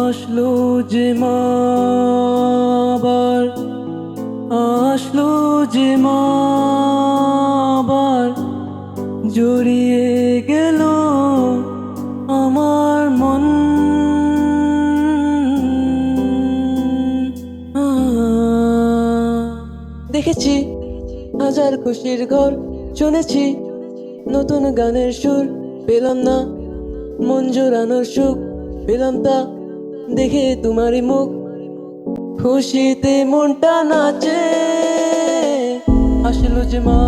আসলো যে মা আবার, আসলো যে মা আবার, জড়িয়ে গেল আমার মন। দেখেছি হাজার খুশির ঘর, শুনেছি নতুন গানের সুর, পেলাম না মন জোড়ানোর সুখ, পেলাম তা দেখে তোমারই মুখ। খুশিতে মনটা নাচে, আসলো যে মা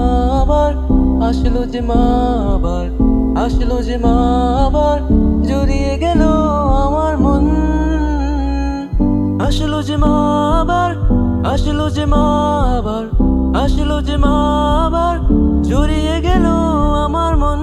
আবার, আসলো যে মা আবার, আসলো যে মা আবার, জড়িয়ে গেল আমার মন। আসলো যে মা আবার, আসলো যে মা আবার, আসলো যে মা আবার, জড়িয়ে গেল আমার মন।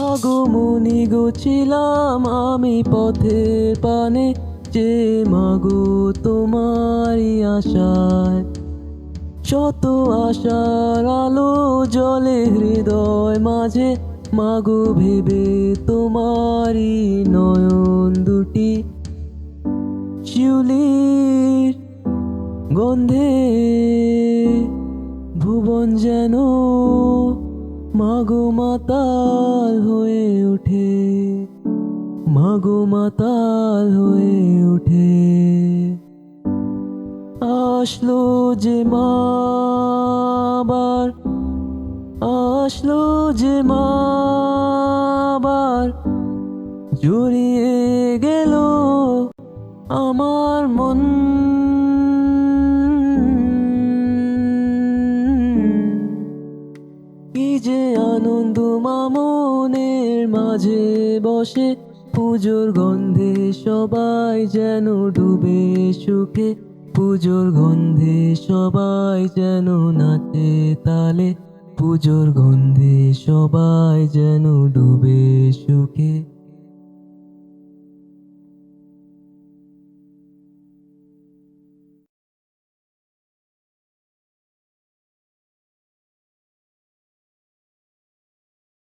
আগমনী গো ছিলাম আমি পথের পানে, যে মাগো তোমারই আশায়। শত আশার আলো জলে হৃদয় মাঝে, মাগো ভেবে তোমারই নয়ন দুটি। শিউলির গন্ধে ভুবন যেন মাগো মাতাল হয়ে ওঠে, মাগো মাতাল হয়ে ওঠে। আসলো যে মা আবার, আসলো যে মা আবার, জড়িয়ে গেল আমার মন। কি যে আনন্দ মামনের মাঝে বসে, পুজোর গন্ধে সবাই যেন ডুবে সুখে, পুজোর গন্ধে সবাই যেন নাচে তালে, পুজোর গন্ধে সবাই যেন ডুবে